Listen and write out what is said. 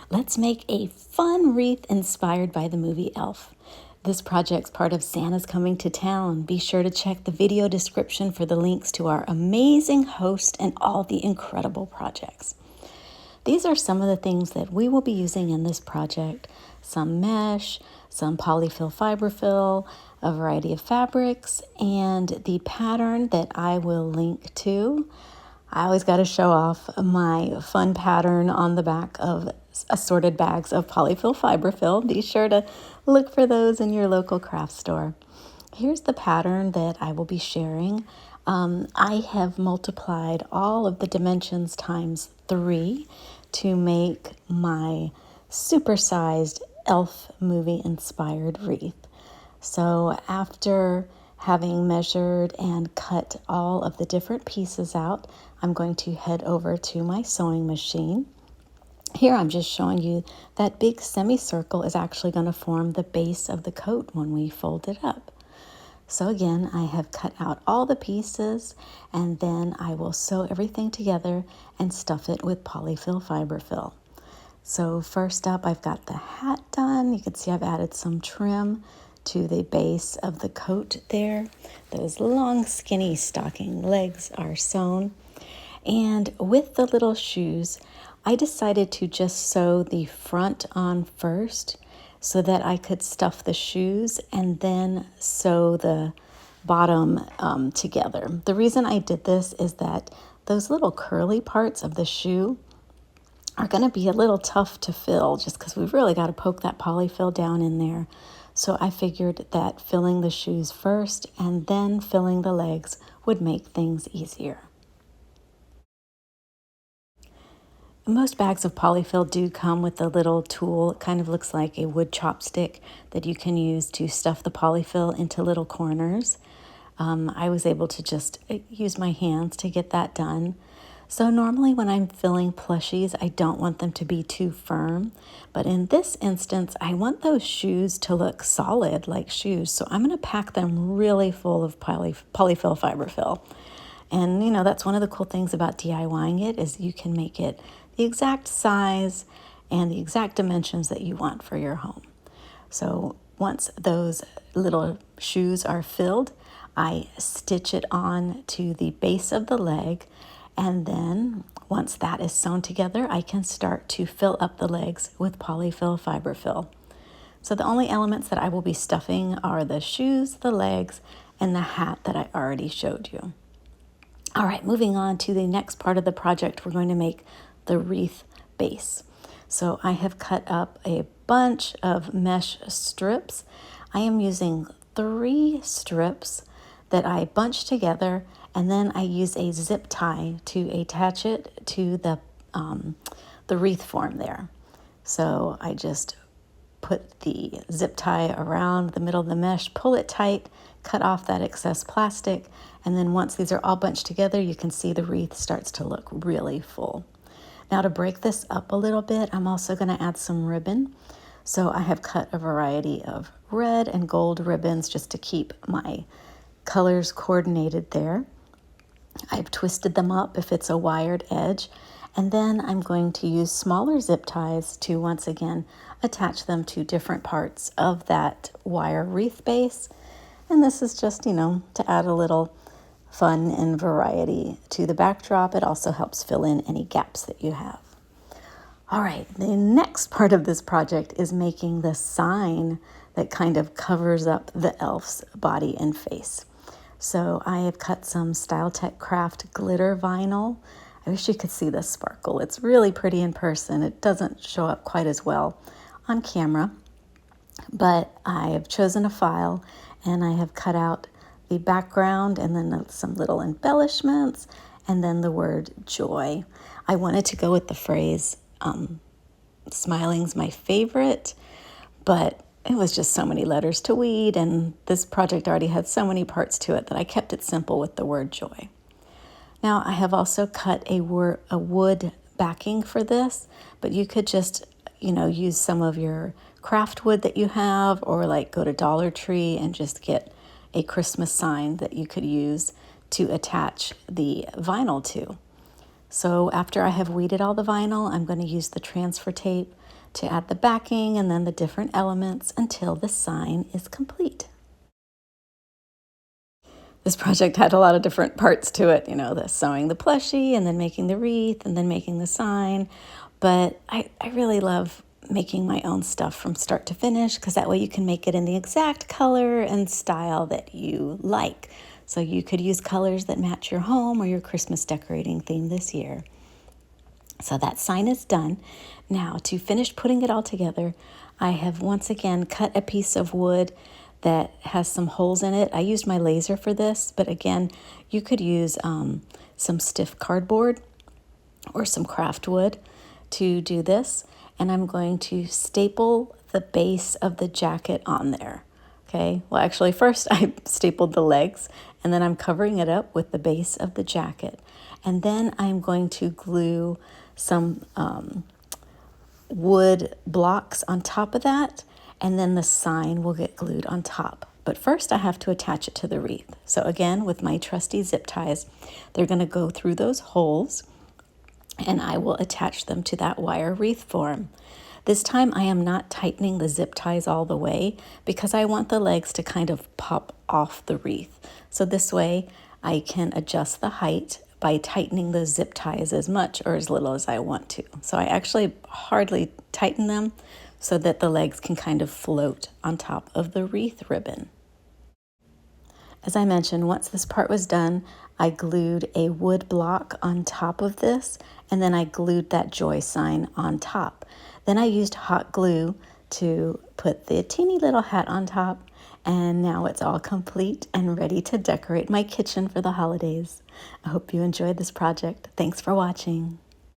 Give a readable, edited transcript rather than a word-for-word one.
Let's make a fun wreath inspired by the movie Elf. This project's part of Santa's Coming to Town. Be sure to check the video description for the links to our amazing host and all the incredible projects. These are some of the things that we will be using in this project. Some mesh, some Poly-Fil Fiber Fill, a variety of fabrics, and the pattern that I will link to. I always got to show off my fun pattern on the back of assorted bags of Poly-Fil Fiber Fill. Be sure to look for those in your local craft store. Here's the pattern that I will be sharing. I have multiplied all of the dimensions times 3 to make my supersized elf movie inspired wreath. So after having measured and cut all of the different pieces out, I'm going to head over to my sewing machine. Here I'm just showing you that big semicircle is actually going to form the base of the coat when we fold it up. So again, I have cut out all the pieces, and then I will sew everything together and stuff it with Poly-Fil Fiber Fill. So first up, I've got the hat done. You can see I've added some trim to the base of the coat there. Those long, skinny stocking legs are sewn. And with the little shoes, I decided to just sew the front on first so that I could stuff the shoes and then sew the bottom together. The reason I did this is that those little curly parts of the shoe are going to be a little tough to fill just because we've really got to poke that polyfill down in there. So I figured that filling the shoes first and then filling the legs would make things easier. Most bags of polyfill do come with a little tool. It kind of looks like a wood chopstick that you can use to stuff the polyfill into little corners. I was able to just use my hands to get that done. So normally when I'm filling plushies, I don't want them to be too firm. But in this instance, I want those shoes to look solid like shoes. So I'm going to pack them really full of Poly-Fil Fiber Fill. And, you know, that's one of the cool things about DIYing it is you can make it the exact size and the exact dimensions that you want for your home. So once those little shoes are filled, I stitch it on to the base of the leg. And then once that is sewn together, I can start to fill up the legs with Poly-Fil Fiber Fill. So the only elements that I will be stuffing are the shoes, the legs, and the hat that I already showed you. All right, moving on to the next part of the project, we're going to make the wreath base. So I have cut up a bunch of mesh strips. I am using 3 strips that I bunch together, and then I use a zip tie to attach it to the wreath form there. So I just put the zip tie around the middle of the mesh, pull it tight, cut off that excess plastic, and then once these are all bunched together, you can see the wreath starts to look really full. Now to break this up a little bit, I'm also going to add some ribbon. So I have cut a variety of red and gold ribbons just to keep my colors coordinated there. I've twisted them up if it's a wired edge, and then I'm going to use smaller zip ties to once again attach them to different parts of that wire wreath base. And this is just, to add a little fun and variety to the backdrop. It also helps fill in any gaps that you have. All right, the next part of this project is making the sign that kind of covers up the elf's body and face. So I have cut some StyleTech Craft glitter vinyl. I wish you could see this sparkle. It's really pretty in person. It doesn't show up quite as well on camera, but I have chosen a file and I have cut out the background and then some little embellishments and then the word joy. I wanted to go with the phrase, smiling's my favorite, but it was just so many letters to weed, and this project already had so many parts to it that I kept it simple with the word joy. Now I have also cut a wood backing for this, but you could just, use some of your craft wood that you have, or like go to Dollar Tree and just get a Christmas sign that you could use to attach the vinyl to. So after I have weeded all the vinyl, I'm going to use the transfer tape to add the backing and then the different elements until the sign is complete. This project had a lot of different parts to it, you know, the sewing the plushie and then making the wreath and then making the sign. But I really love making my own stuff from start to finish because that way you can make it in the exact color and style that you like. So you could use colors that match your home or your Christmas decorating theme this year. So that sign is done. Now, to finish putting it all together, I have once again cut a piece of wood that has some holes in it. I used my laser for this, but again, you could use some stiff cardboard or some craft wood to do this. And I'm going to staple the base of the jacket on there. Okay, well, actually, first I stapled the legs, and then I'm covering it up with the base of the jacket. And then I'm going to glue some wood blocks on top of that, and then the sign will get glued on top. But first I have to attach it to the wreath. So again, with my trusty zip ties, they're going to go through those holes, and I will attach them to that wire wreath form. This time I am not tightening the zip ties all the way because I want the legs to kind of pop off the wreath. So this way I can adjust the height by tightening the zip ties as much or as little as I want to. So I actually hardly tighten them so that the legs can kind of float on top of the wreath ribbon. As I mentioned, once this part was done, I glued a wood block on top of this, and then I glued that joy sign on top. Then I used hot glue to put the teeny little hat on top, and now it's all complete and ready to decorate my kitchen for the holidays. I hope you enjoyed this project. Thanks for watching.